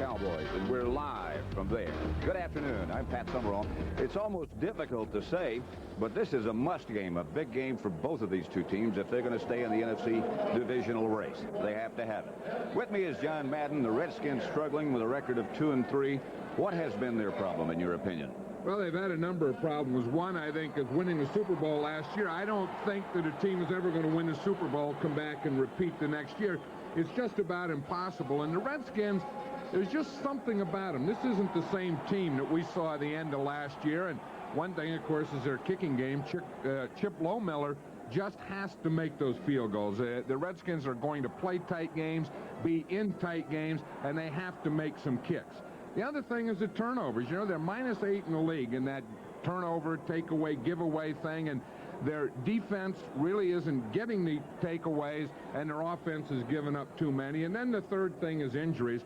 Cowboys, and we're live from there. Good afternoon. I'm Pat Summerall. It's almost difficult to say, but this is a must game, a big game for both of these two teams if they're going to stay in the NFC divisional race. They have to have it. With me is John Madden. The Redskins struggling with a record of 2-3. What has been their problem, in your opinion? Well, they've had a number of problems. One, I think, is winning the Super Bowl last year. I don't think that a team is ever going to win the Super Bowl, come back and repeat the next year. It's just about impossible. And the Redskins, there's just something about them. This isn't the same team that we saw at the end of last year. And one thing, of course, is their kicking game. Chip Lohmiller just has to make those field goals. The Redskins are going to play tight games, be in tight games, and they have to make some kicks. The other thing is the turnovers. You know, they're -8 in the league in that turnover, takeaway, giveaway thing, and their defense really isn't getting the takeaways, and their offense is giving up too many. And then the third thing is injuries.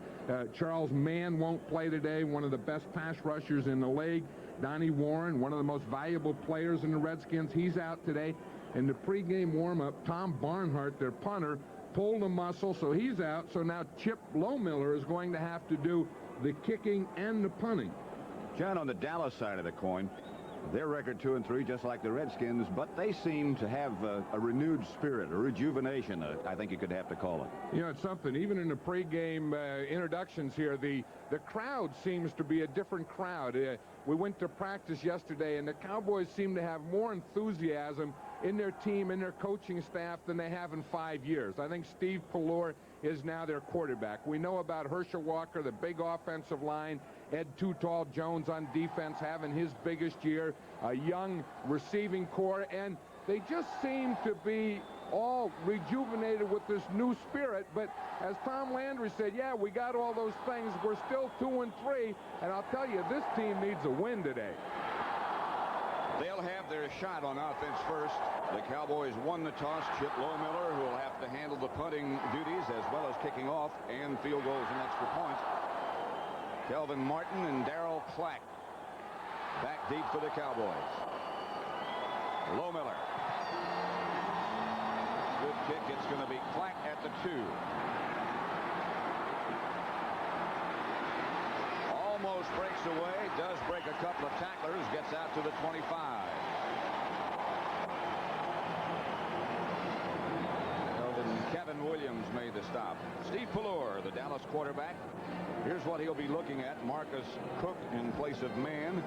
Charles Mann won't play today, one of the best pass rushers in the league. Donnie Warren, one of the most valuable players in the Redskins, he's out today. In the pregame warm-up, Tom Barnhart, their punter, pulled a muscle, so he's out. So now Chip Lohmiller is going to have to do the kicking and the punting. John, on the Dallas side of the coin, their record 2-3, just like the Redskins, but they seem to have a renewed spirit, a rejuvenation, I think you could have to call it. You know, it's something. Even in the pregame introductions here, the crowd seems to be a different crowd. We went to practice yesterday, and the Cowboys seem to have more enthusiasm in their team, in their coaching staff, than they have in 5 years. I think Steve Pallor is now their quarterback. We know about Herschel Walker, the big offensive line, Ed Too Tall Jones on defense having his biggest year, a young receiving core, and they just seem to be all rejuvenated with this new spirit. But as Tom Landry said, yeah, we got all those things. We're still 2-3, and I'll tell you, this team needs a win today. They'll have their shot on offense first. The Cowboys won the toss. Chip Lohmiller, who will have to handle the punting duties as well as kicking off and field goals and extra points. Kelvin Martin and Darryl Clack back deep for the Cowboys. Lohmiller. Good kick. It's going to be Clack at the 2. Almost breaks away, does break a couple of tacklers, gets out to the 25. Kevin Williams made the stop. Steve Pallor, the Dallas quarterback. Here's what he'll be looking at. Marcus Cook in place of Mann.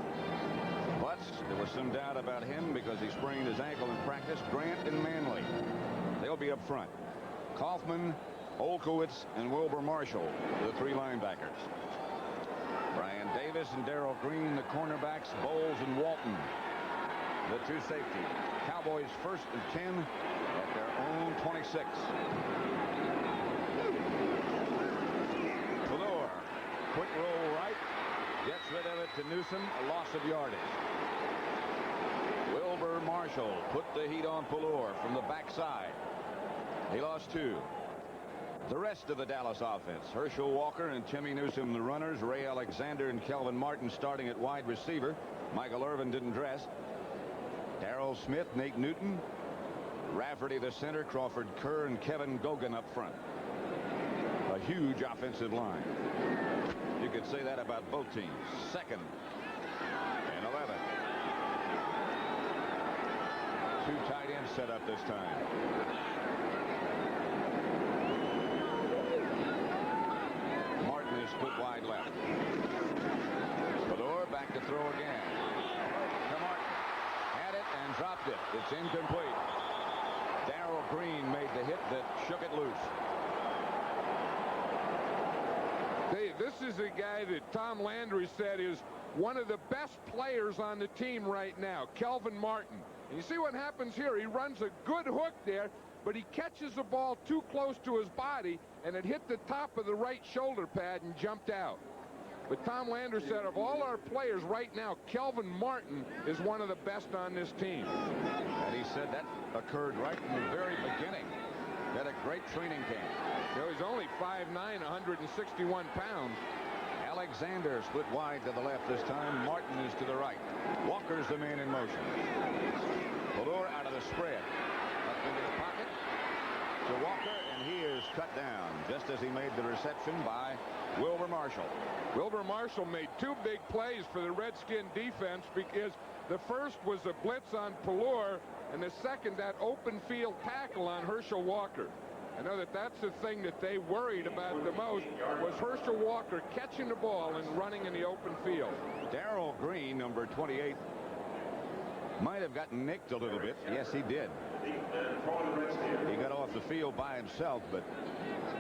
But there was some doubt about him because he sprained his ankle in practice. Grant and Manley. They'll be up front. Kaufman, Olkowitz, and Wilbur Marshall, the 3 linebackers. Brian Davis and Darrell Green, the cornerbacks. Bowles and Walton, the 2 safeties. Cowboys 1st and 10 at their own 26. Pallor, quick roll right, gets rid of it to Newsom, a loss of yardage. Wilbur Marshall put the heat on Pallor from the backside. He lost 2. The rest of the Dallas offense, Herschel Walker and Timmy Newsom, the runners. Ray Alexander and Kelvin Martin starting at wide receiver. Michael Irvin didn't dress. Darrell Smith, Nate Newton, Rafferty the center, Crawford Kerr, and Kevin Gogan up front. A huge offensive line. You could say that about both teams. 2nd and 11. 2 tight ends set up this time. Martin is split wide left. Pallor back to throw again. To Martin. Had it and dropped it. It's incomplete. Darrell Green made the hit that shook it loose. This is a guy that Tom Landry said is one of the best players on the team right now, Kelvin Martin. And you see what happens here. He runs a good hook there, but he catches the ball too close to his body, and it hit the top of the right shoulder pad and jumped out. But Tom Landry said of all our players right now, Kelvin Martin is one of the best on this team. And he said that occurred right from the very beginning. Had a great training camp. You know, he's only 5'9", 161 pounds. Alexander split wide to the left this time. Martin is to the right. Walker's the man in motion. Pallor out of the spread. Up into the pocket. to Walker, and he is cut down just as he made the reception by Wilbur Marshall. Wilbur Marshall made 2 big plays for the Redskin defense, because the first was a blitz on Pelor, and the second, that open field tackle on Herschel Walker. I know that's the thing that they worried about the most, was Herschel Walker catching the ball and running in the open field. Darrell Green, number 28, might have gotten nicked a little bit. Yes, he did. He got off the field by himself, but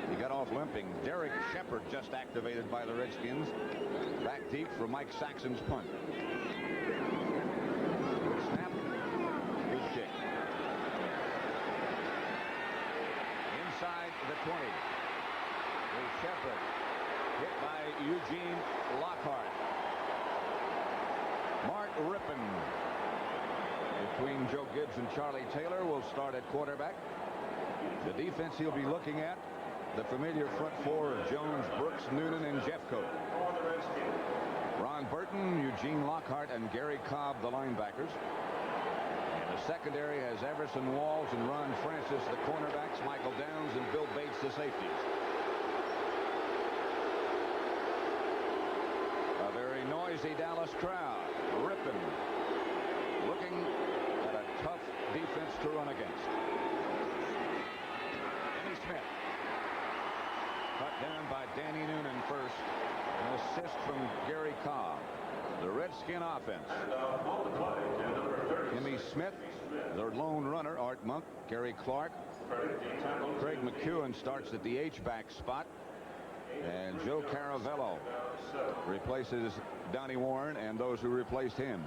he got off limping. Derek Shepard just activated by the Redskins. Back deep for Mike Saxon's punt. Good snap. Good kick. Inside the 20. There's Shepard. Hit by Eugene Lockhart. Mark Rippon, between Joe Gibbs and Charlie Taylor, will start at quarterback. The defense he'll be looking at, the familiar front four of Jones, Brooks, Noonan, and Jeffcoat. Ron Burton, Eugene Lockhart, and Gary Cobb, the linebackers. And the secondary has Everson Walls and Ron Francis, the cornerbacks, Michael Downs and Bill Bates, the safeties. A very noisy Dallas crowd. Rippon looking at a tough defense to run against. Denny Smith. Cut down by Danny Noonan first. An assist from Gary Cobb. The Redskin offense. Timmy Smith, their lone runner. Art Monk, Gary Clark. Craig McEwen starts at the H-back spot. And Joe Caravello replaces Donnie Warren and those who replaced him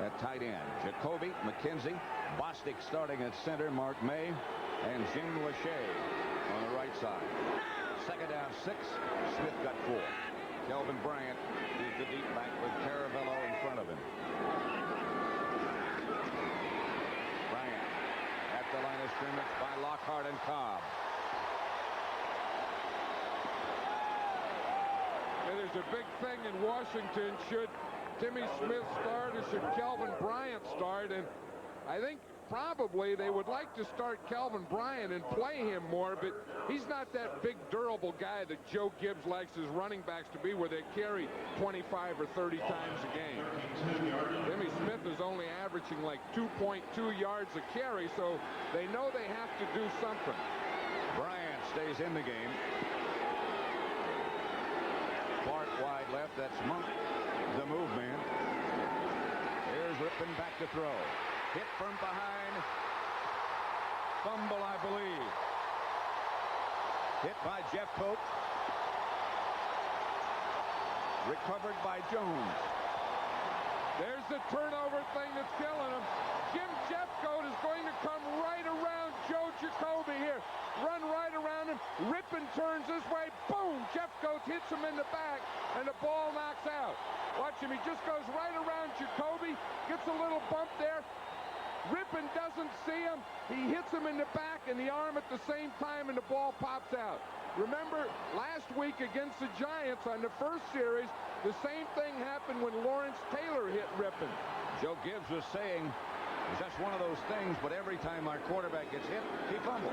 at tight end. Jacoby, McKenzie, Bostic starting at center, Mark May, and Jim Lachey on the right side. Second down 6. Smith got 4. Kelvin Bryant is the deep back with Caravello in front of him. Bryant at the line of scrimmage by Lockhart and Cobb. There's a big thing in Washington. Should Timmy Smith start or should Kelvin Bryant start? And I think probably they would like to start Kelvin Bryant and play him more, but he's not that big, durable guy that Joe Gibbs likes his running backs to be, where they carry 25 or 30 times a game. Timmy Smith is only averaging like 2.2 yards a carry, so they know they have to do something. Bryant stays in the game. Clark wide left. That's Monk, the move man. Here's Rippon back to throw. Hit from behind. Fumble, I believe. Hit by Jeffcoat. Recovered by Jones. There's the turnover thing that's killing him. Jim Jeffcoat is going to come right around Joe Jacoby here. Run right around him. Rippon turns this way. Boom! Jeffcoat hits him in the back, and the ball knocks out. Watch him. He just goes right around Jacoby. Gets a little bump there. Rippon doesn't see him. He hits him in the back and the arm at the same time, and the ball pops out. Remember, last week against the Giants on the first series, the same thing happened when Lawrence Taylor hit Rippon. Joe Gibbs was saying, it's just one of those things, but every time our quarterback gets hit, he fumbles.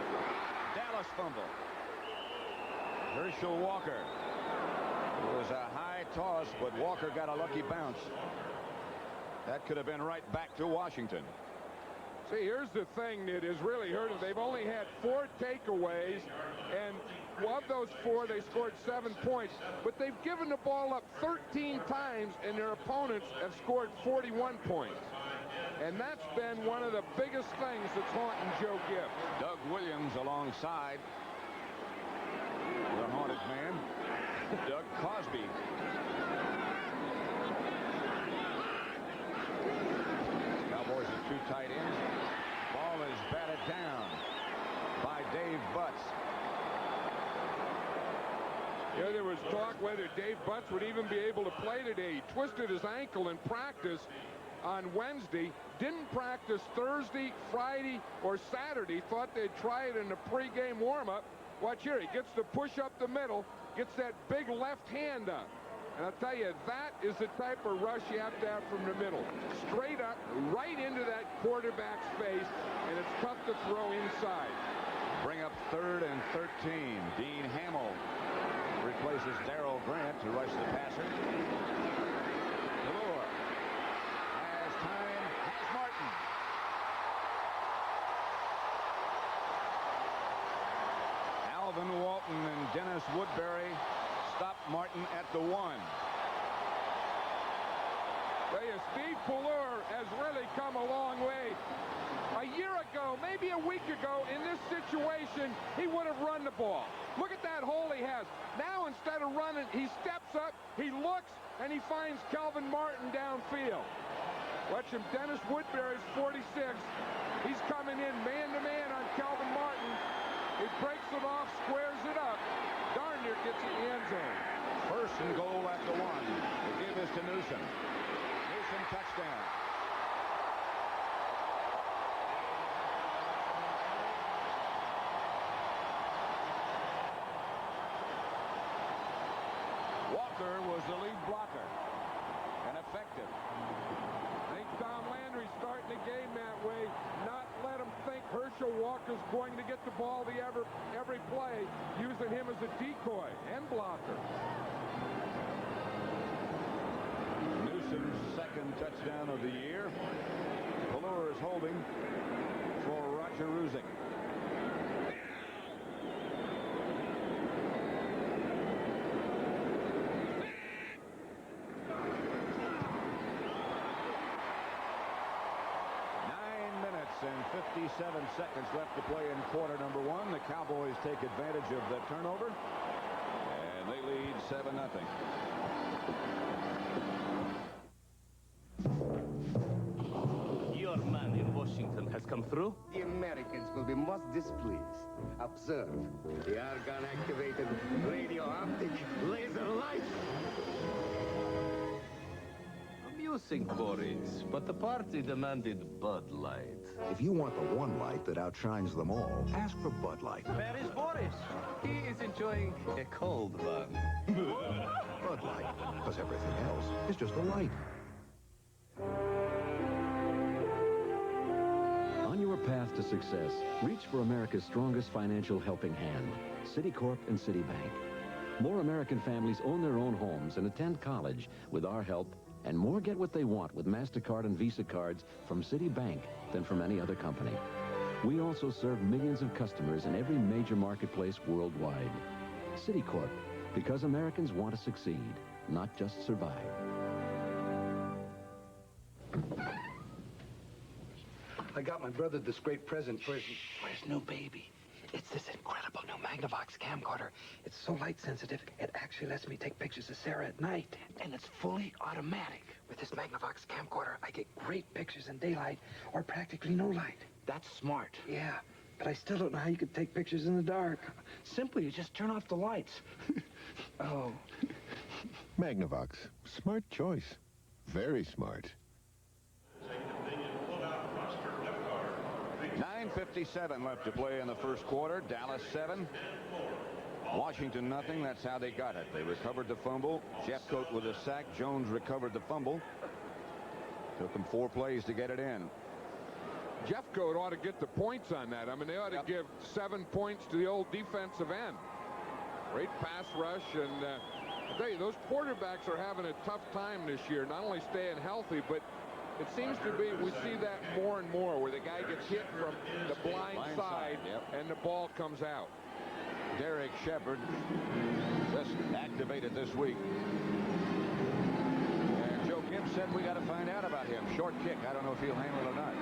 Dallas fumble. Herschel Walker. It was a high toss, but Walker got a lucky bounce. That could have been right back to Washington. See, here's the thing that has really hurt them. They've only had 4 takeaways, and of those 4, they scored 7 points. But they've given the ball up 13 times, and their opponents have scored 41 points. And that's been one of the biggest things that's haunting Joe Gibbs. Doug Williams alongside the haunted man, Doug Cosby. Cowboys with 2 tight ends. Ball is batted down by Dave Butts. Yeah, there was talk whether Dave Butts would even be able to play today. He twisted his ankle in practice on Wednesday, didn't practice Thursday, Friday, or Saturday. Thought they'd try it in the pregame warm-up. Watch here, he gets the push up the middle, gets that big left hand up. And I'll tell you, that is the type of rush you have to have from the middle. Straight up, right into that quarterback's face, and it's tough to throw inside. Bring bring up 3rd and 13. Dean Hamill replaces Darrell Grant to rush the passer. Delore has time, has Martin. Alvin Walton and Dennis Woodbury stop Martin at the 1. Steve Pallure has really come a long way. A year ago, maybe a week ago, in this situation, he would have run the ball. Look at that hole he has. Now, instead of running, he steps up, he looks, and he finds Calvin Martin downfield. Watch him. Dennis Woodbury's 46. He's coming in man-to-man on Calvin Martin. He breaks it off, squares it up. Darn near gets in the end zone. 1st and goal at the 1. The give is to Newsom. Newsom touchdown. Walker was the lead blocker and effective. I think Tom Landry's starting the game that way. Not let him think Herschel Walker's going to get the ball every play, using him as a decoy and blocker. Newsom's 2nd touchdown of the year. Pallure is holding for Roger Ruzick. And 57 seconds left to play in quarter number 1. The Cowboys take advantage of the turnover, and they lead 7-0. Your man in Washington has come through. The Americans will be most displeased. Observe the argon-activated radio-optic laser light. Amusing, Boris, but the party demanded Bud Light. If you want the one light that outshines them all, ask for Bud Light. Where is Boris? He is enjoying a cold one. Bud Light, because everything else is just a light. On your path to success, reach for America's strongest financial helping hand, Citicorp and Citibank. More American families own their own homes and attend college with our help, and more get what they want with MasterCard and Visa cards from Citibank than from any other company. We also serve millions of customers in every major marketplace worldwide. Citicorp, because Americans want to succeed, not just survive. I got my brother this great present for his new baby. It's this incredible new Magnavox camcorder. It's so light sensitive, it actually lets me take pictures of Sarah at night. And it's fully automatic. With this Magnavox camcorder, I get great pictures in daylight or practically no light. That's smart. Yeah, but I still don't know how you could take pictures in the dark. Simply, you just turn off the lights. Oh. Magnavox. Smart choice. Very smart. 9:57 left to play in the 1st quarter. Dallas 7. Washington nothing. That's how they got it. They recovered the fumble. Jeffcoat with a sack. Jones recovered the fumble. Took them 4 plays to get it in. Jeffcoat ought to get the points on that. I mean, they ought to give 7 points to the old defensive end. Great pass rush, and I tell you, those quarterbacks are having a tough time this year, not only staying healthy, but it seems to be, we see that more and more, where the guy gets hit from the blind side, and the ball comes out. Derek Shepard just activated this week. And Joe Gibbs said we got to find out about him. Short kick. I don't know if he'll handle it or not.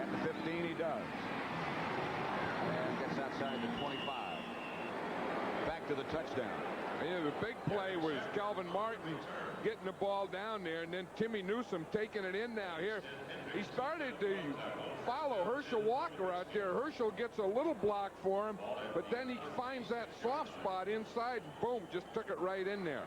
At the 15, he does. And gets outside the 25. Back to the touchdown. Yeah, the big play was Calvin Martin getting the ball down there, and then Timmy Newsom taking it in now here. He started to follow Herschel Walker out there. Herschel gets a little block for him, but then he finds that soft spot inside, and boom, just took it right in there.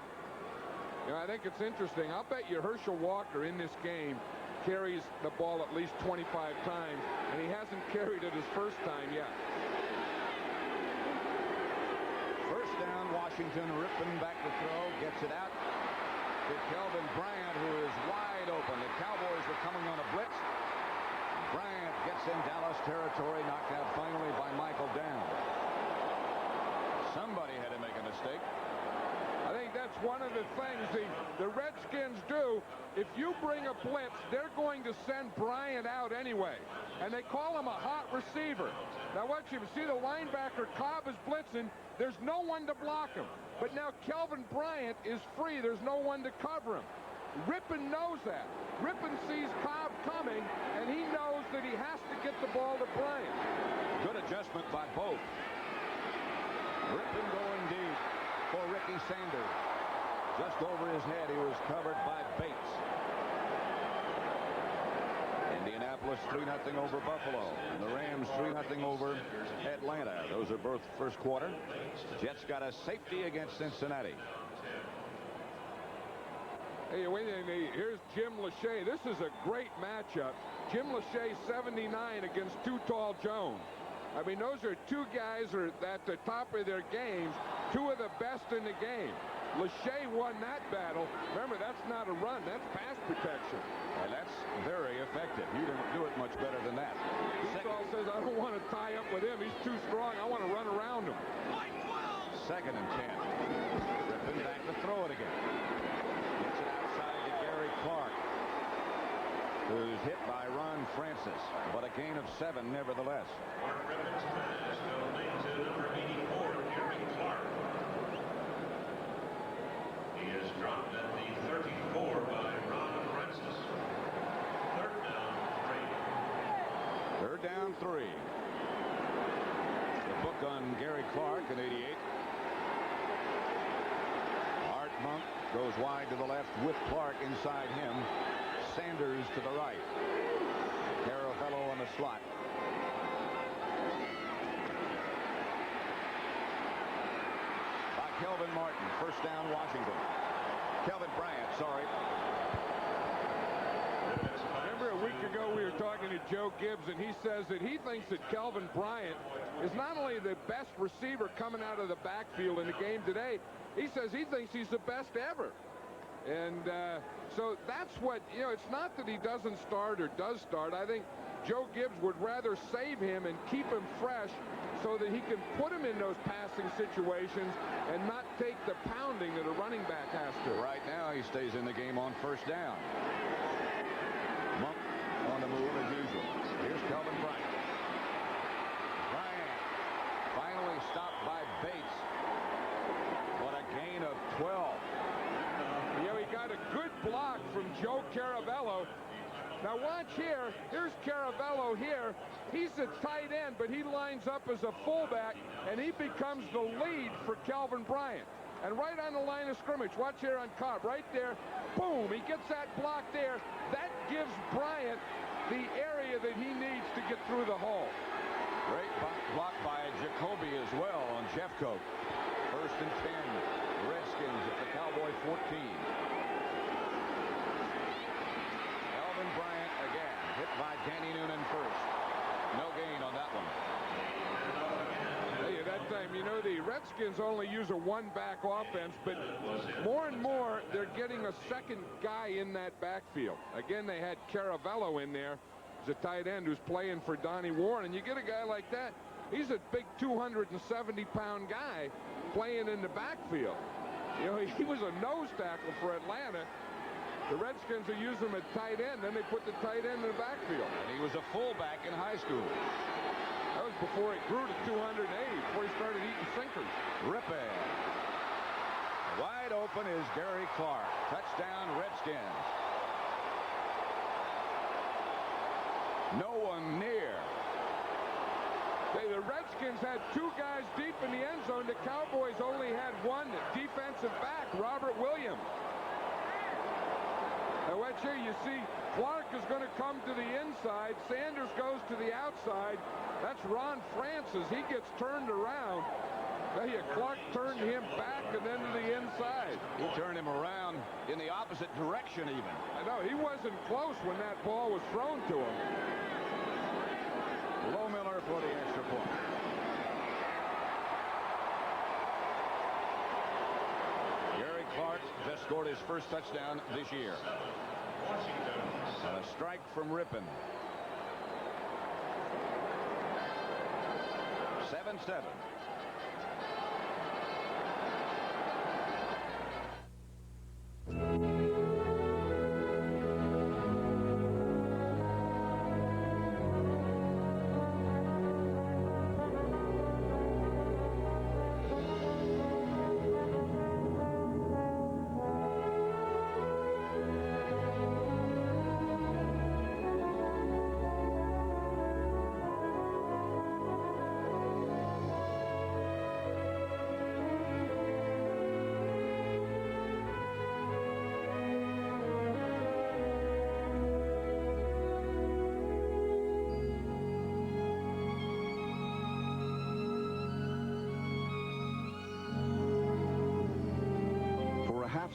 You know, I think it's interesting. I'll bet you Herschel Walker in this game carries the ball at least 25 times, and he hasn't carried it his first time yet. First down, Washington ripping back the throw, gets it out to Kelvin Bryant, who is wide open. The Cowboys were coming on a blitz. Bryant gets in Dallas territory, knocked out finally by Michael Down. Somebody had to make a mistake. I think that's one of the things the Redskins do. If you bring a blitz, they're going to send Bryant out anyway. And they call him a hot receiver. Now watch him. See the linebacker Cobb is blitzing. There's no one to block him. But now Kelvin Bryant is free. There's no one to cover him. Rippon knows that. Rippon sees Cobb coming, and he knows that he has to get the ball to Bryant. Good adjustment by both. Rippon going deep for Ricky Sanders. Just over his head, he was covered by Bates. Indianapolis 3-0 over Buffalo. The Rams 3-0 over Atlanta. Those are both first quarter. Jets got a safety against Cincinnati. Hey, wait a minute. Here's Jim Lachey. This is a great matchup. Jim Lachey 79 against Too Tall Jones. I mean, those are two guys who are at the top of their games, two of the best in the game. Lachey won that battle. Remember, that's not a run. That's pass protection. And that's very effective. You didn't do it much better than that. Tall says, I don't want to tie up with him. He's too strong. I want to run around him. 2nd and 10. Rippon back to throw it again. Gets it outside to Gary Clark, who's hit by Ron Francis, but a gain of 7 nevertheless. Mark Rippon's pass going to number 84, Gary Clark. He is dropped at the 34 by Ron Francis. 3rd down, 3. 3rd down, 3. The book on Gary Clark in 88. Art Monk goes wide to the left with Clark inside him. Sanders to the right. Caravello on the slot. By Kelvin Martin. 1st down, Washington. Kelvin Bryant, sorry. Remember a week ago we were talking to Joe Gibbs, and he says that he thinks that Kelvin Bryant is not only the best receiver coming out of the backfield in the game today, he says he thinks he's the best ever. And so that's what, you know, it's not that he doesn't start or does start. I think Joe Gibbs would rather save him and keep him fresh so that he can put him in those passing situations and not take the pounding that a running back has to. Right now he stays in the game on 1st down. Monk on the move as usual. Here's Kelvin Bryant. Bryant finally stopped by Bates. What a gain of 12. Yeah, he got a good block from Joe Caravello. Now watch here. Here's Caravello here. He's a tight end, but he lines up as a fullback, and he becomes the lead for Kelvin Bryant. And right on the line of scrimmage, watch here on Cobb, right there. Boom, he gets that block there. That gives Bryant the area that he needs to get through the hole. Great block by Jacoby as well on Jeffcoat. 1st and 10. Redskins at the Cowboy 14. Kelvin Bryant again, hit by Danny Noonan first. No gain on that one. Hey, that time, you know, the Redskins only use a one-back offense, but more and more they're getting a second guy in that backfield. Again, they had Caravello in there. He's a tight end who's playing for Donnie Warren, and you get a guy like that. He's a big 270-pound guy playing in the backfield. You know, he was a nose tackle for Atlanta. The Redskins will use him at tight end, then they put the tight end in the backfield. And he was a fullback in high school. That was before he grew to 280, before he started eating sinkers. Rippon. Wide open is Gary Clark. Touchdown, Redskins. No one near. The Redskins had 2 guys deep in the end zone. The Cowboys only had 1 defensive back, Robert Williams. Now watch here, you see Clark is going to come to the inside. Sanders goes to the outside. That's Ron Francis. He gets turned around. Clark turned him back and then to the inside. He turned him around in the opposite direction even. I know, he wasn't close when that ball was thrown to him. Low Miller for the extra point. Gary Clark just scored his first touchdown this year. And a strike from Rippon. 7-7.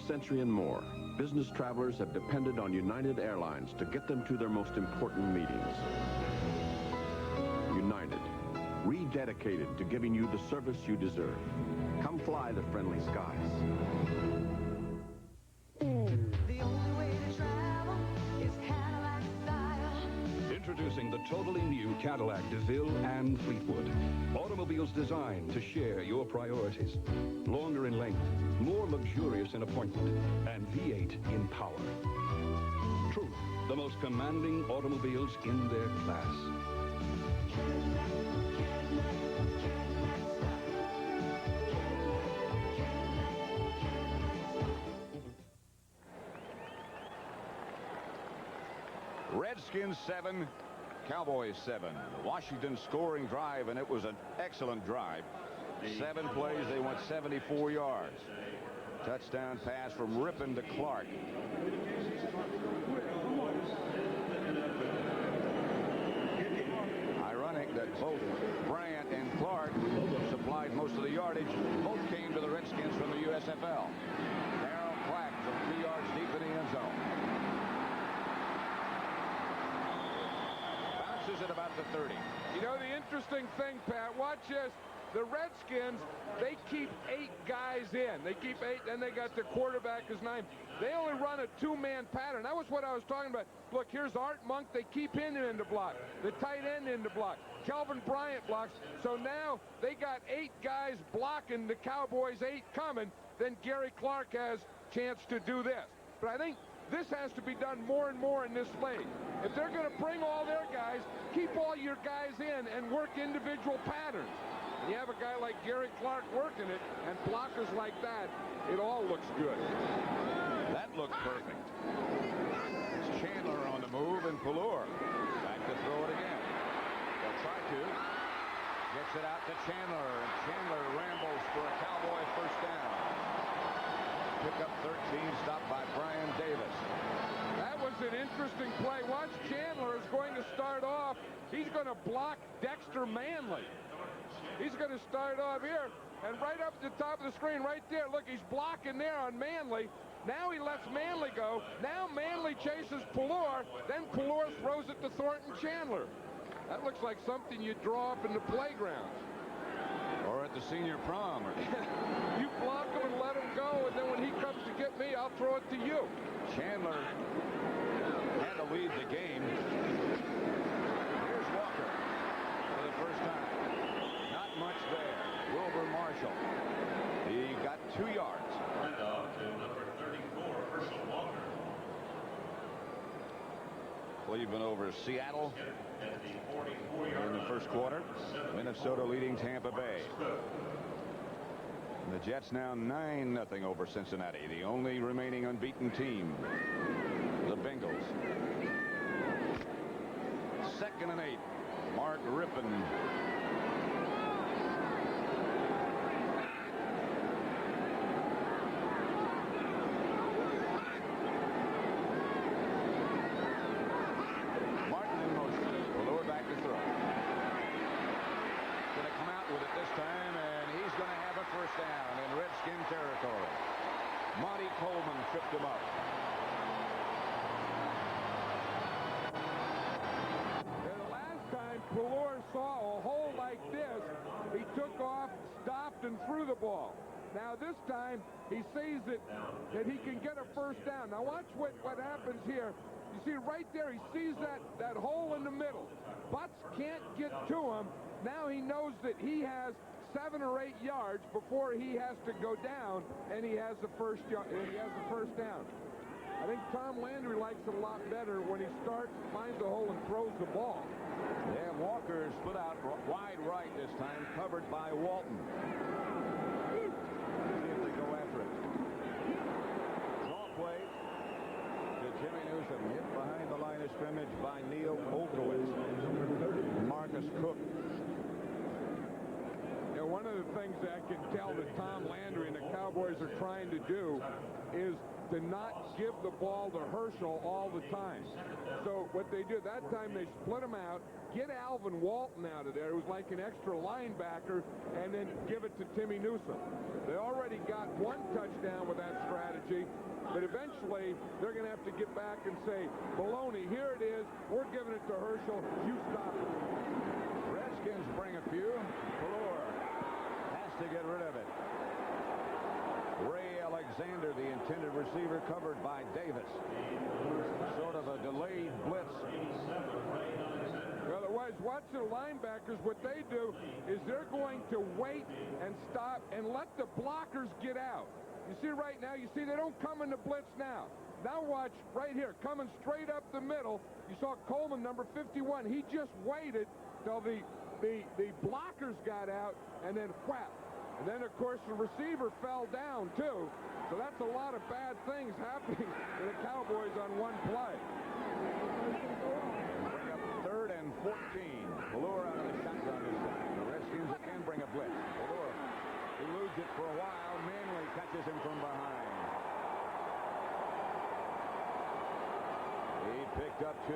Century and more, business travelers have depended on United Airlines to get them to their most important meetings. United, rededicated to giving you the service you deserve. Come fly the friendly skies. The only way to travel is Cadillac style. Introducing the totally new Cadillac DeVille and Fleetwood. Automobiles designed to share your priorities. Longer in length, more luxurious in appointment, and V8 in power. Truth, the most commanding automobiles in their class. Redskins 7, Cowboys 7. Washington scoring drive, and it was an excellent drive. 7 plays, they went 74 yards. Touchdown pass from Rippon to Clark. Ironic that both Bryant and Clark, who supplied most of the yardage, both came to the Redskins from the USFL. Darryl Clack from 3 yards deep in the end zone. Bounces at about the 30. You know the interesting thing, Pat, watch this. The Redskins, they keep 8 guys in. They keep 8, then they got the quarterback as 9. They only run a 2-man pattern. That was what I was talking about. Look, here's Art Monk. They keep him in the block. The tight end in the block. Kelvin Bryant blocks. So now they got 8 guys blocking the Cowboys, 8 coming. Then Gary Clark has chance to do this. But I think this has to be done more and more in this league. If they're going to bring all their guys, keep all your guys in and work individual patterns. You have a guy like Gary Clark working it, and blockers like that, it all looks good. That looked perfect. It's Chandler on the move, and Pallure back to throw it again. They'll try to. Gets it out to Chandler, and Chandler rambles for a Cowboy first down. Pick up 13, stopped by Brian Davis. That was an interesting play. Watch, Chandler is going to start off. He's going to block Dexter Manley. He's going to start off here, and right up at the top of the screen, right there, look, he's blocking there on Manley. Now he lets Manley go. Now Manley chases Pallure. Then Pallure throws it to Thornton Chandler. That looks like something you draw up in the playground. Or at the senior prom. You block him and let him go, and then when he comes to get me, I'll throw it to you. Chandler had to lead the game. Here's Walker for the first time. Not much there. Wilbur Marshall. He got 2 yards. Handoff to number 34, Herschel Walker. Cleveland over Seattle in the first quarter. Minnesota leading Tampa Bay. And the Jets now 9-0 over Cincinnati, the only remaining unbeaten team. The Bengals. 2nd and 8. Mark Rippon. Down in Redskin territory. Monty Coleman tripped him up. The last time Pallure saw a hole like this, he took off, stopped, and threw the ball. Now this time, he sees that he can get a first down. Now watch what happens here. You see right there, he sees that hole in the middle. Butts can't get to him. Now he knows that he has 7 or 8 yards before he has to go down, and he has the first down. I think Tom Landry likes it a lot better when he starts, finds a hole, and throws the ball. Yeah, Walker split out wide right this time, covered by Walton. See if they go after it. Draw play to Jimmy Newsom, hit behind the line of scrimmage by Neil Olkowitz. Marcus Cook. You know, one of the things that I can tell that Tom Landry and the Cowboys are trying to do is to not give the ball to Herschel all the time. So what they did that time, they split him out, get Alvin Walton out of there, who's like an extra linebacker, and then give it to Timmy Newsom. They already got 1 touchdown with that strategy, but eventually they're going to have to get back and say, Baloney, here it is, we're giving it to Herschel, you stop it. Redskins bring a few. Floor has to get rid of it. Ray Alexander, the intended receiver, covered by Davis. Sort of a delayed blitz. Well, otherwise, watch the linebackers. What they do is they're going to wait and stop and let the blockers get out. You see right now, you see they don't come in the blitz now. Now watch right here, coming straight up the middle. You saw Coleman, number 51. He just waited till the blockers got out, and then whap. And then, of course, the receiver fell down, too. So that's a lot of bad things happening to the Cowboys on one play. Bring up 3rd and 14. Valor out of the shotgun this time. The Redskins again bring a blitz. Valor eludes it for a while. Manley catches him from behind. He picked up 2.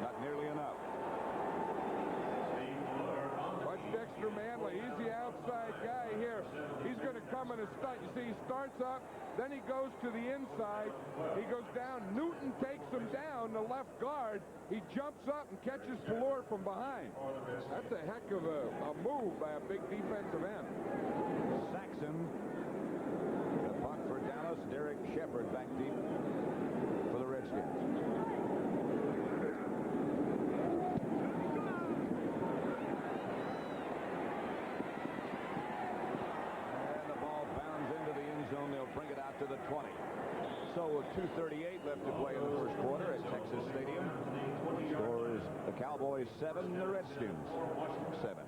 Not nearly enough. Dexter Manley, he's the outside guy here. He's going to come in a stunt. You see, he starts up, then he goes to the inside. He goes down. Newton takes him down, the left guard. He jumps up and catches Valor from behind. That's a heck of a move by a big defensive end. Saxon, the punt for Dallas. Derek Shepard back deep for the Redskins. Bring it out to the 20. So 2:38 left to play in the first quarter at Texas Stadium. Score is the Cowboys 7, the Redskins 7.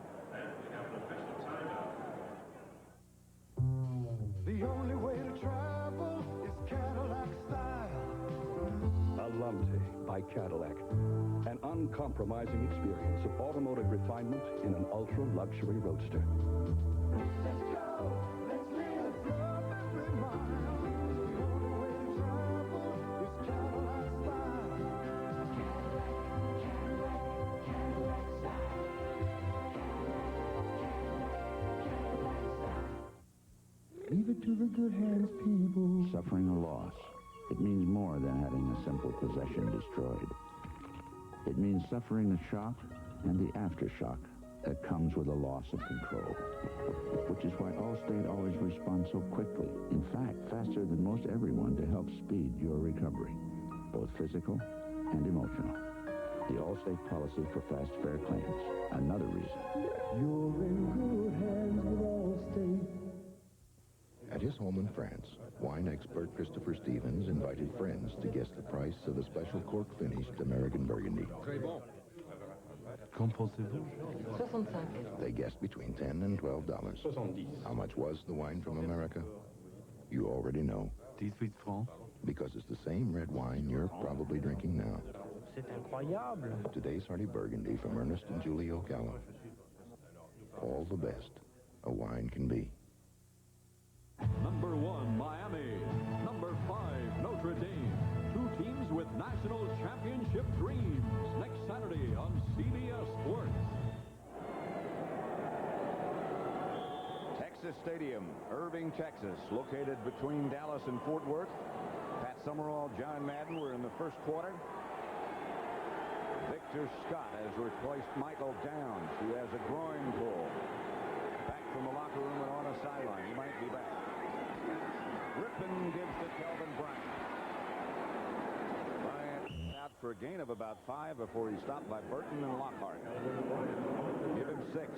The only way to travel is Cadillac style. Alante by Cadillac. An uncompromising experience of automotive refinement in an ultra-luxury roadster. Let's go. Let's live every mile. The only way to travel is Cadillac style. Cadillac style. Leave it to the good hands, people. Suffering a loss. It means more than having a simple possession destroyed. It means suffering the shock and the aftershock that comes with a loss of control. Which is why Allstate always responds so quickly. In fact, faster than most everyone to help speed your recovery. Both physical and emotional. The Allstate policy for fast, fair claims. Another reason. You're in good hands with Allstate. At his home in France, wine expert Christopher Stevens invited friends to guess the price of the special cork-finished American Burgundy. Très bon. Qu'en pensez-vous? 65. They guessed between $10 and $12. 70. How much was the wine from America? You already know. 18 francs. Because it's the same red wine you're probably drinking now. C'est incroyable. Today's hearty Burgundy from Ernest and Julie Ocala. All the best a wine can be. Number 1, Miami. Number 5, Notre Dame. Two teams with national championship dreams. Next Saturday on CBS Sports. Texas Stadium, Irving, Texas, located between Dallas and Fort Worth. Pat Summerall, John Madden were in the first quarter. Victor Scott has replaced Michael Downs, who has a groin pull. Back from from the locker room and on a sideline. He might be back. Rippon gives to Kelvin Bryant. Bryant out for a gain of about 5 before he's stopped by Burton and Lockhart. Give him 6.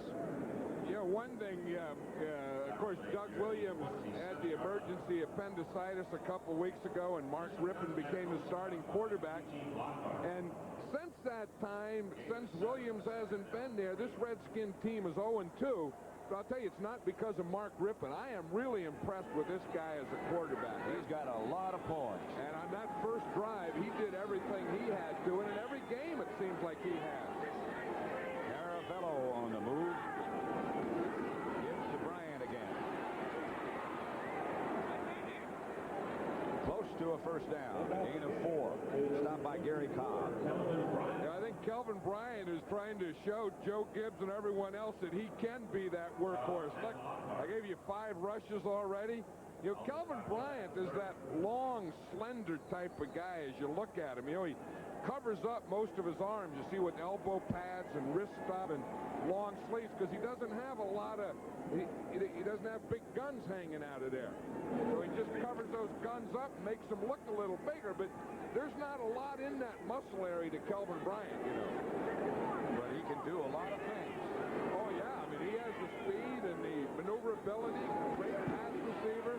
Yeah, one thing, of course, Doug Williams had the emergency appendicitis a couple weeks ago, and Mark Rippon became the starting quarterback. And since that time, since Williams hasn't been there, this Redskin team is 0-2. But I'll tell you, it's not because of Mark Rippon. I am really impressed with this guy as a quarterback. He's got a lot of points. And on that first drive, he did everything he had to, and in every game it seems like he has. Caravello on the move. Gives to Bryant again. Close to a first down. Gain of 4. Stopped by Gary Cobb. Yeah, I think Kelvin Bryant is trying to show Joe Gibbs and everyone else that he can be that workhorse. Look, I gave you 5 rushes already. You know, Kelvin Bryant is that long, slender type of guy as you look at him. You know, he covers up most of his arms, you see, with elbow pads and wrist stop and long sleeves, because he doesn't have a lot of, he doesn't have big guns hanging out of there. So he just covers those guns up and makes them look a little bigger, but there's not a lot in that muscle area to Kelvin Bryant, you know. But he can do a lot of things. Oh, yeah, I mean, he has the speed and the maneuverability, great pass receiver.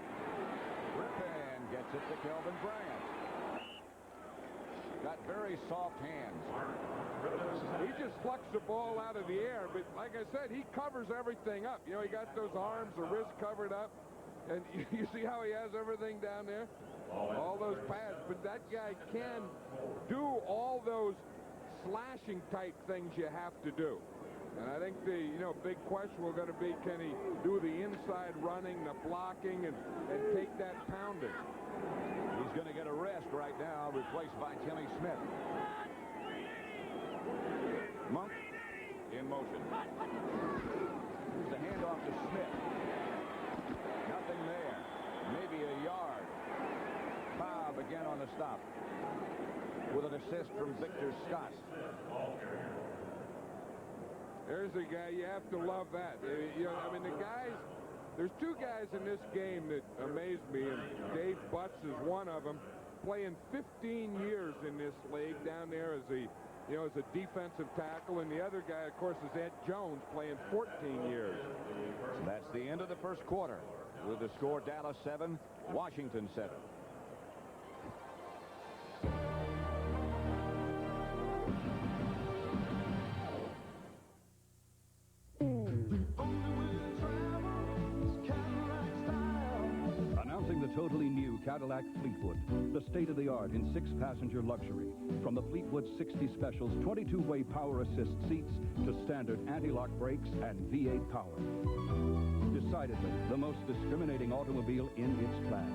Rippon gets it to Kelvin Bryant. Got very soft hands. He just plucks the ball out of the air, but like I said, he covers everything up. You know, he got those arms, the wrists covered up, and you see how he has everything down there? All those pads, but that guy can do all those slashing type things you have to do. And I think the, big question will going to be, can he do the inside running, the blocking, and take that pounding? He's going to get a rest right now, replaced by Timmy Smith. Monk in motion. Here's the handoff to Smith. Nothing there. Maybe a yard. Cobb again on the stop. With an assist from Victor Scott. There's a guy, you have to love that. I mean, the guys, there's 2 guys in this game that amaze me, and Dave Butts is one of them, playing 15 years in this league down there as a defensive tackle, and the other guy, of course, is Ed Jones, playing 14 years. So that's the end of the first quarter. With the score, Dallas 7, Washington 7. Announcing the totally new Cadillac Fleetwood, the state-of-the-art in 6-passenger luxury. From the Fleetwood 60 Specials 22-way power assist seats to standard anti-lock brakes and V8 power. Decidedly the most discriminating automobile in its class.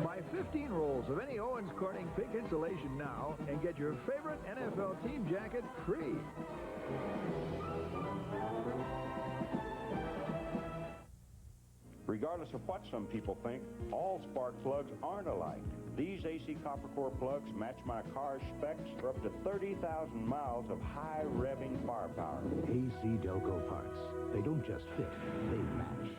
Buy 15 rolls of any Owens Corning pink insulation now and get your favorite NFL team jacket free. Regardless of what some people think, all spark plugs aren't alike. These AC copper core plugs match my car's specs for up to 30,000 miles of high revving firepower. AC Delco parts. They don't just fit, they match.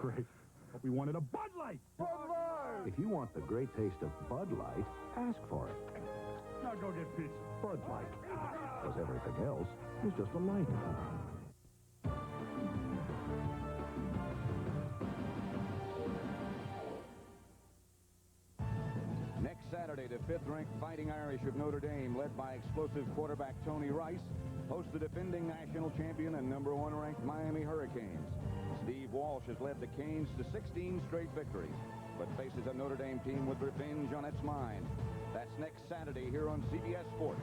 Great. But we wanted a Bud Light. Bud Light! If you want the great taste of Bud Light, ask for it. Now go get pizza. Bud Light. Because everything else is just a light. Next Saturday, the 5th-ranked Fighting Irish of Notre Dame, led by explosive quarterback Tony Rice, hosts the defending national champion and #1 ranked Miami Hurricanes. Steve Walsh has led the Canes to 16 straight victories, but faces a Notre Dame team with revenge on its mind. That's next Saturday here on CBS Sports.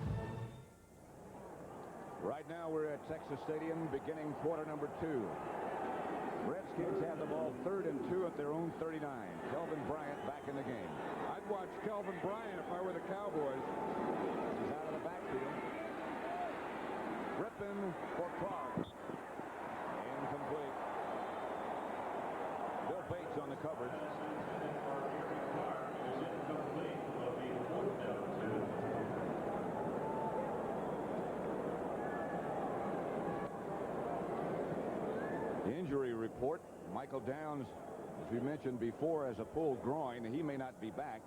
Right now we're at Texas Stadium beginning quarter number 2. Redskins have the ball 3rd and 2 at their own 39. Kelvin Bryant back in the game. I'd watch Kelvin Bryant if I were the Cowboys. He's out of the backfield. Rippin for Clark. Incomplete. Bill Bates on the coverage. The injury report, Michael Downs, as we mentioned before, has a pulled groin. He may not be back.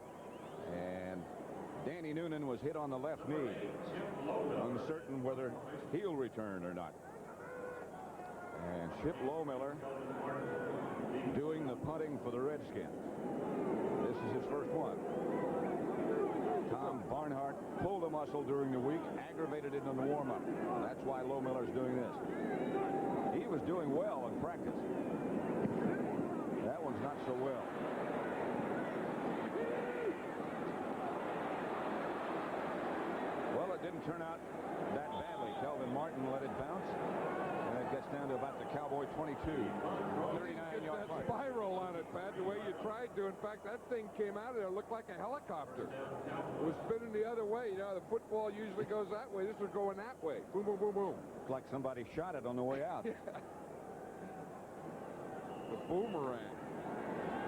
And Danny Noonan was hit on the left knee. Uncertain whether he'll return or not. And Chip Lohmiller doing the punting for the Redskins. This is his first one. Tom Barnhart pulled a muscle during the week, aggravated it in the warm-up. That's why Lohmiller's doing this. He was doing well in practice. That one's not so well. Well, it didn't turn out that badly. Kelvin Martin let it bounce. And it gets down to about the Cowboy 22. 39-yard that spiral on it, Pat, the way you tried to. In fact, that thing came out of there, looked like a helicopter. It was spinning the other way. You know, the football usually goes that way. This was going that way. Boom, boom, boom, boom. Looked like somebody shot it on the way out. Yeah. The boomerang.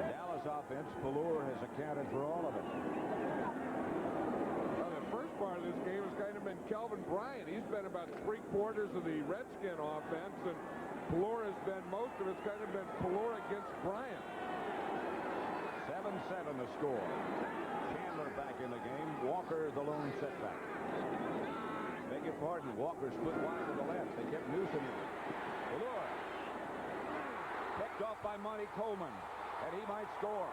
Dallas offense, Pallure has accounted for all of it. Well, the first part of this game has kind of been Kelvin Bryant. He's been about 3/4 of the Redskin offense, and Pallure has been most of it's kind of been Pallure against Bryant. 7-7 the score. Chandler back in the game. Walker the lone setback. Beg your pardon, Walker split wide to the left. They kept Newsom. Pallure. Picked off by Monty Coleman. And he might score.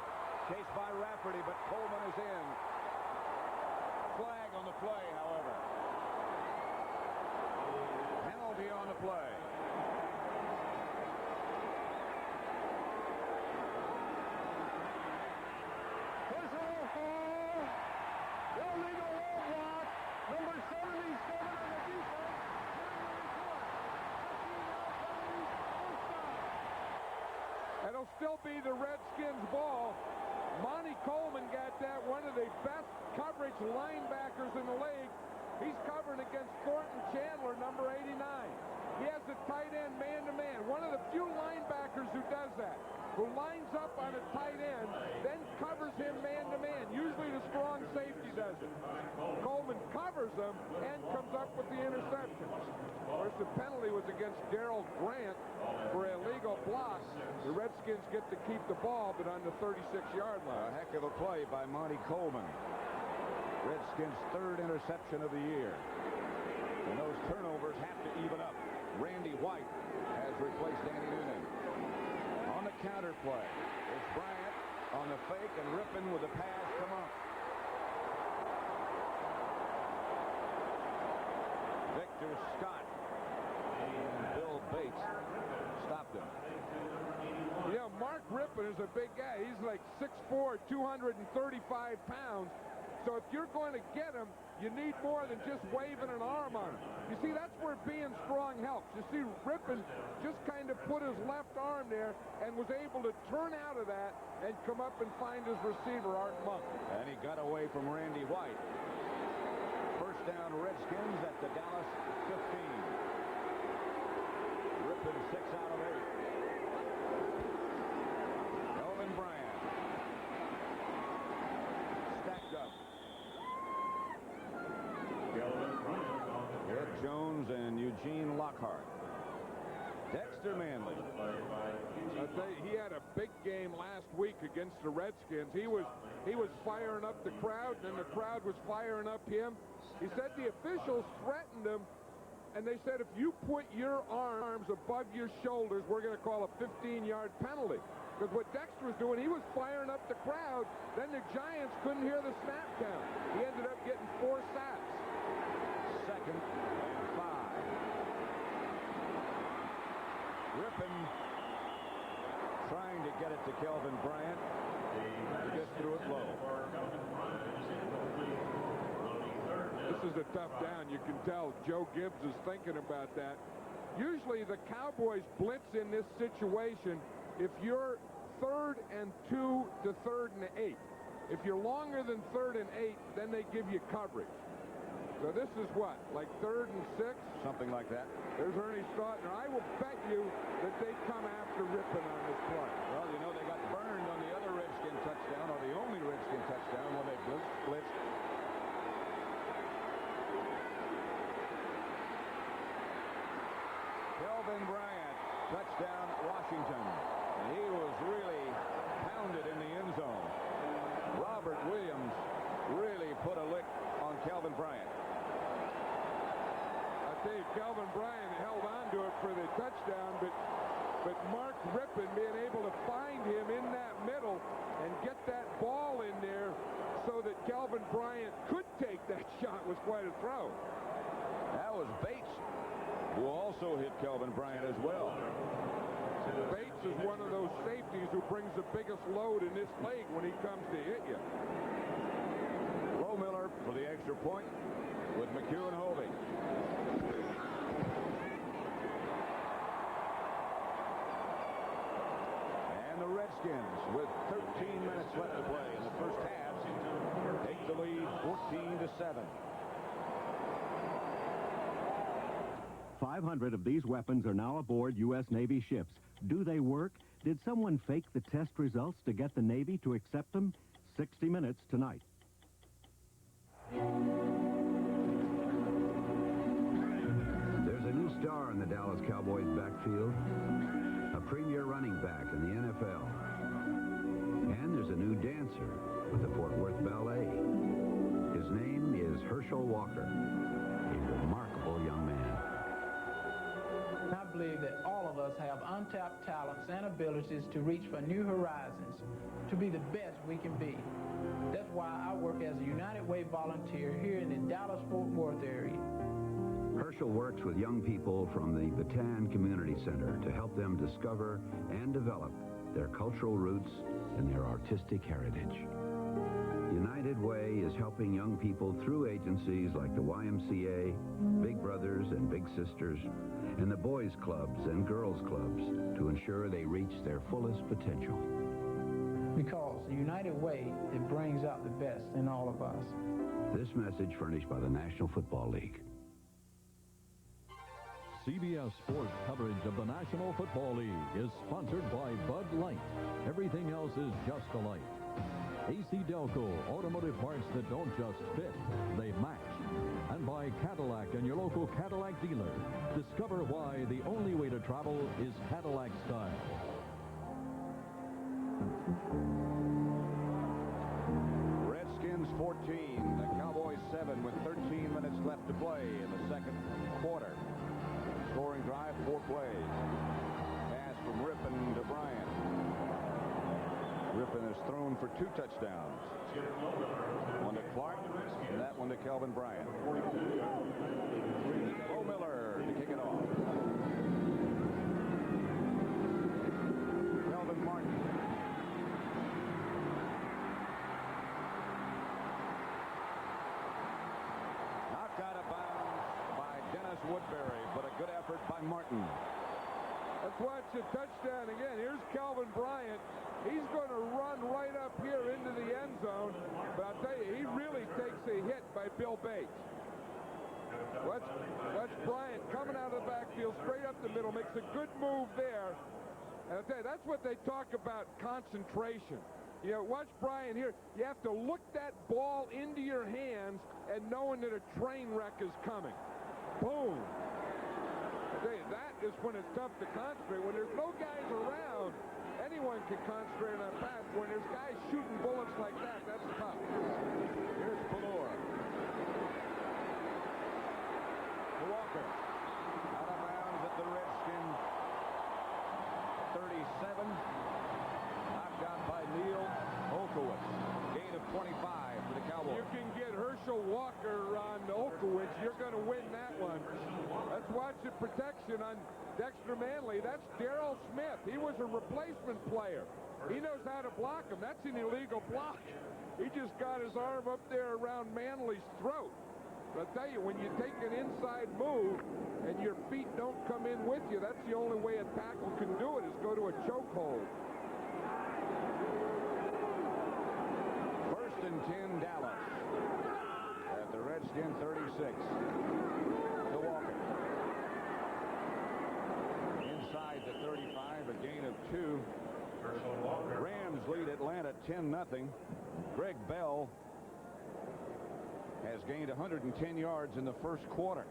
Chased by Rafferty, but Coleman is in. Flag on the play, however. Penalty on the play. Illegal road block. Number 77 on the defense. It'll still be the Redskins' ball. Monty Coleman got that, one of the best coverage linebackers in the league. He's covering against Thornton Chandler, number 89. He has a tight end man-to-man. One of the few linebackers who does that, who lines up on a tight end, then covers him man-to-man. Usually the strong safety does it. Coleman covers him and comes up with the interception. Of course, the penalty was against Darrell Grant for a illegal block. The Redskins get to keep the ball, but on the 36-yard line. A heck of a play by Monty Coleman. Redskins' 3rd interception of the year. And those turnovers have to even up. Randy White has replaced Danny Noonan. On the counter play, it's Bryant on the fake and Rippin with the pass to Monk. Victor Scott and Bill Bates stopped him. Yeah, Mark Rippin is a big guy. He's like 6'4", 235 pounds. So if you're going to get him, you need more than just waving an arm on him. You see, that's where being strong helps. You see, Rippin just kind of put his left arm there and was able to turn out of that and come up and find his receiver, Art Monk. And he got away from Randy White. First down, Redskins at the Dallas 15. Rippin 6 out of 8. Kelvin Bryant. Stacked up. Ed Jones and Eugene Lockhart. Dexter Manley. I'll tell you, he had a big game last week against the Redskins. He was firing up the crowd, and the crowd was firing up him. He said the officials threatened him, and they said, if you put your arms above your shoulders, we're going to call a 15-yard penalty. Because what Dexter was doing, he was firing up the crowd. Then the Giants couldn't hear the snap count. He ended up getting 4 sacks. 2nd and 5. Rippin trying to get it to Kelvin Bryant. He just threw it low. The this is a tough down. You can tell Joe Gibbs is thinking about that. Usually the Cowboys blitz in this situation if you're 3rd and 2 to 3rd and 8. If you're longer than 3rd and 8, then they give you coverage. So this is what, like 3rd and 6? Something like that. There's Ernie Stautner. I will bet you that they come after Rippon on this play. Well, you know, they got burned on the other Redskin touchdown, or the only Redskin touchdown when they blitzed. Kelvin Bryant, touchdown Washington. And he was really pounded in the end zone. Robert Williams really put a lick on Kelvin Bryant. I tell you, Kelvin Bryant held on to it for the touchdown, but Mark Rippon being able to find him in that middle and get that ball in there so that Kelvin Bryant could take that shot was quite a throw. That was Bates, who also hit Kelvin Bryant as well. Bates is one of those safeties who brings the biggest load in this league when he comes to hit you. Miller for the extra point with McHugh and Hovey. And the Redskins, with 13 minutes left to play in the first half, take the lead 14-7. 500 of these weapons are now aboard U.S. Navy ships. Do they work? Did someone fake the test results to get the Navy to accept them? 60 Minutes tonight. There's a new star in the Dallas Cowboys backfield, a premier running back in the NFL. And there's a new dancer with the Fort Worth Ballet. His name is Herschel Walker, a remarkable young man. I believe that all of us have untapped talents and abilities to reach for new horizons, to be the best we can be. That's why I work as a United Way volunteer here in the Dallas-Fort Worth area. Herschel works with young people from the Bataan Community Center to help them discover and develop their cultural roots and their artistic heritage. United Way is helping young people through agencies like the YMCA, Big Brothers and Big Sisters, and the boys' clubs and girls' clubs to ensure they reach their fullest potential. Because the United Way, it brings out the best in all of us. This message furnished by the National Football League. CBS Sports coverage of the National Football League is sponsored by Bud Light. Everything else is just a light. AC Delco, automotive parts that don't just fit, they match. And by Cadillac and your local Cadillac dealer. Discover why the only way to travel is Cadillac style. Redskins 14, the Cowboys 7 with 13 minutes left to play in the second quarter. Scoring drive, 4 plays. Pass from Rippon to Bryant. Rippon is thrown for 2 touchdowns. One to Clark, and that one to Kelvin Bryant. Bo Miller to kick it off. Kelvin Martin. Knocked out of bounds by Dennis Woodbury, but a good effort by Martin. Let's watch the touchdown again. Here's Kelvin Bryant. He's going to run right up here into the end zone. But I'll tell you, he really takes a hit by Bill Bates. Watch Bryant coming out of the backfield, straight up the middle, makes a good move there. And I'll tell you, that's what they talk about, concentration. You know, watch Bryant here. You have to look that ball into your hands and knowing that a train wreck is coming. Boom. I tell you, that is when it's tough to concentrate. When there's no guys around, anyone can concentrate on a pass. When there's guys shooting bullets like that, that's tough. Here's Pelor. Walker. Out of bounds at the Redskins 37. Knocked out by Neil Olkowitz. Gain of 25 for the Cowboys. You can get Herschel Walker on Olkowitz. You're going to win that one. Let's watch the protection on Dexter Manley. That's Darrell Smith. He was a replacement player. He knows how to block him. That's an illegal block. He just got his arm up there around Manley's throat. I'll tell you, when you take an inside move and your feet don't come in with you, that's the only way a tackle can do it, is go to a chokehold. 1st and 10, Dallas. At the Redskin 36. To Walker. Inside the 35, a gain of 2. Rams lead Atlanta 10-0. Greg Bell has gained 110 yards in the first quarter.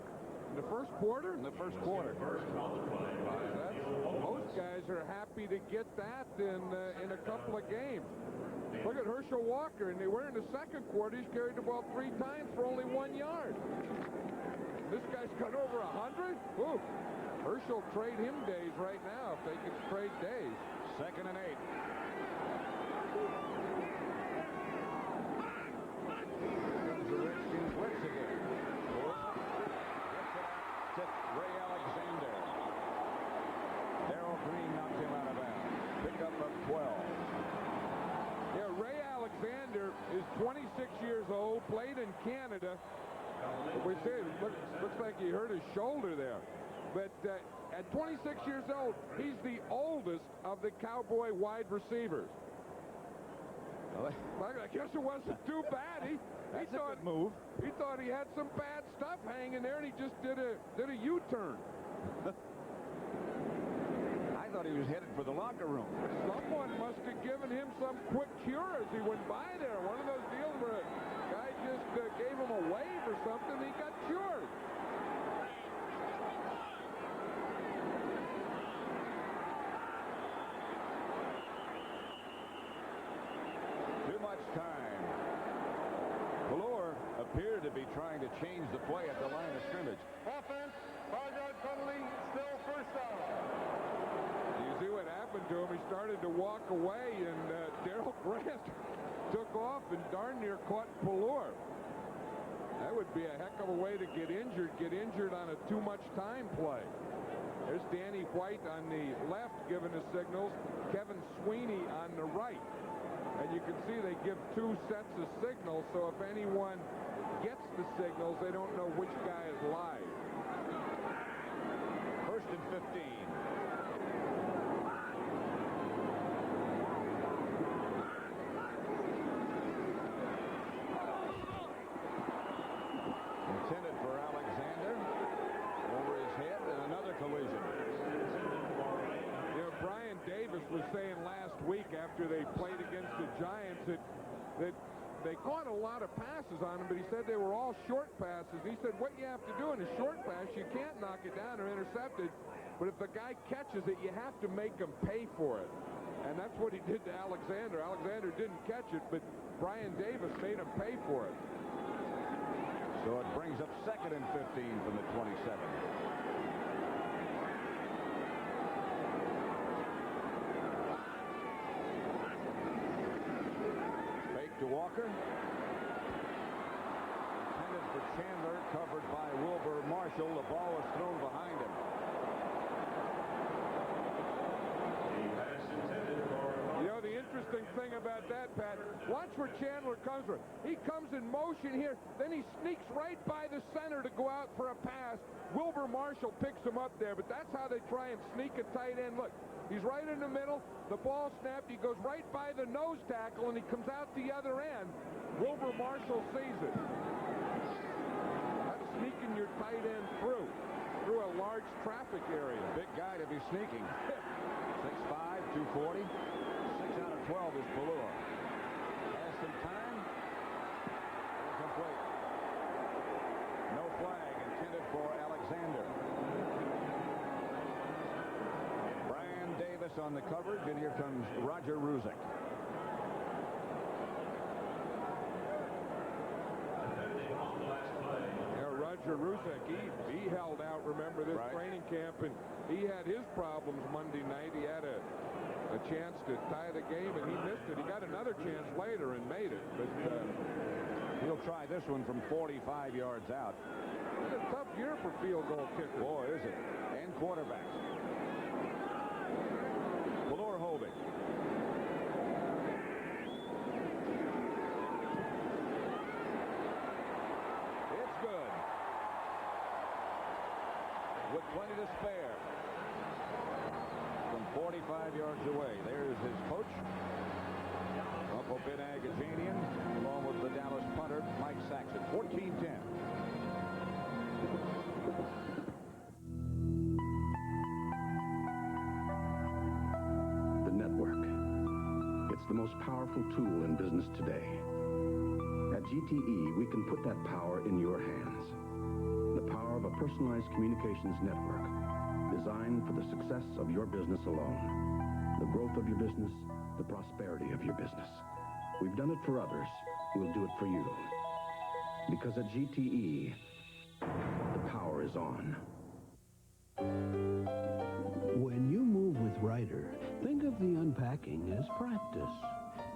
In the first quarter? In the first quarter. Most guys are happy to get that in a couple of games. Look at Herschel Walker, and they were in the second quarter. He's carried the ball 3 times for only 1 yard. This guy's got over 100? Ooh. Herschel trade him days right now if they could trade days. 2nd and 8. Comes the Redskins blitz again. To Ray Alexander. Darrell Green knocked him out of bounds. Pickup of 12. Yeah, Ray Alexander is 26 years old, played in Canada. We say it looks like he hurt his shoulder there. But at 26 years old, he's the oldest of the Cowboy wide receivers. Well, I guess it wasn't too bad. He thought, move. He thought he had some bad stuff hanging there, and he just did a U-turn. I thought he was headed for the locker room. Someone must have given him some quick cure as he went by there. One of those deals where a guy just gave him a wave or something, and he got cured. Too much time. Valor appeared to be trying to change the play at the line of scrimmage. Offense, 5-yard penalty, still first down. You see what happened to him? He started to walk away, and Darrell Grant took off and darn near caught Valor. That would be a heck of a way to get injured on a too much time play. There's Danny White on the left giving the signals, Kevin Sweeney on the right. And you can see they give 2 sets of signals, so if anyone gets the signals, they don't know which guy is live. 1st and 15. Intended for Alexander. Over his head, and another collision. Brian Davis was saying last week after they played against the Giants that they caught a lot of passes on him, but he said they were all short passes. He said what you have to do in a short pass, you can't knock it down or intercept it, but if the guy catches it, you have to make him pay for it. And that's what he did to Alexander. Alexander didn't catch it, but Brian Davis made him pay for it. So it brings up 2nd and 15 from the 27. To Walker. Intended for Chandler, covered by Wilbur Marshall. The ball was thrown behind him. You know, the interesting thing about that, Pat, watch where Chandler comes from. He comes in motion here, then he sneaks right by the center to go out for a pass. Wilbur Marshall picks him up there, but that's how they try and sneak a tight end. Look, he's right in the middle. The ball snapped. He goes right by the nose tackle, and he comes out the other end. Wilbur Marshall sees it. That's sneaking your tight end through a large traffic area. Big guy to be sneaking. 6'5", 240. 6 out of 12 is Valor. Has some time. Incomplete. No flag intended for Alexander. Davis on the coverage, and here comes Roger Ruzek. Roger Ruzek, he held out, remember, this training camp, and he had his problems Monday night. He had a chance to tie the game, and he missed it. He got another chance later and made it, but he'll try this one from 45 yards out. It's a tough year for field goal kickers. Boy, is it. And quarterbacks. Valor holding. It's good. plenty to spare. From 45 yards away, there's his coach, Uncle Ben Agajanian, along with the Dallas punter, Mike Saxon. 14-10. The network. It's the most powerful tool in business today. At GTE, we can put that power in your hands. The power of a personalized communications network designed for the success of your business alone. The growth of your business, the prosperity of your business. We've done it for others. We'll do it for you. Because at GTE, the power is on. When you move with Ryder, think of the unpacking as practice.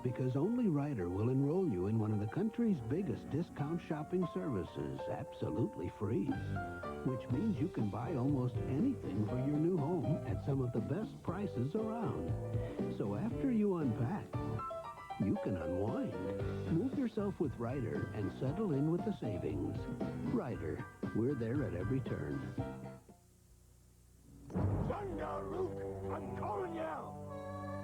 Because only Ryder will enroll you in one of the country's biggest discount shopping services, absolutely free. Which means you can buy almost anything for your new home at some of the best prices around. So after you unpack, you can unwind. Move yourself with Ryder and settle in with the savings. Ryder, we're there at every turn. Sundown, Luke! I'm calling you out!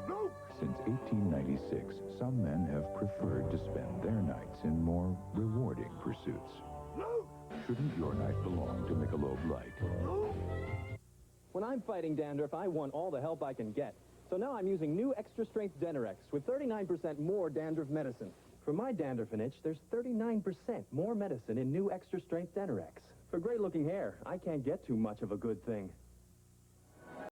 Luke! Since 1896, some men have preferred to spend their nights in more rewarding pursuits. Luke! Shouldn't your night belong to Michelob Light? Luke! When I'm fighting dandruff, I want all the help I can get. So now I'm using new extra-strength Denerex with 39% more dandruff medicine. For my dandruff and itch, there's 39% more medicine in new extra-strength Denerex. For great-looking hair, I can't get too much of a good thing.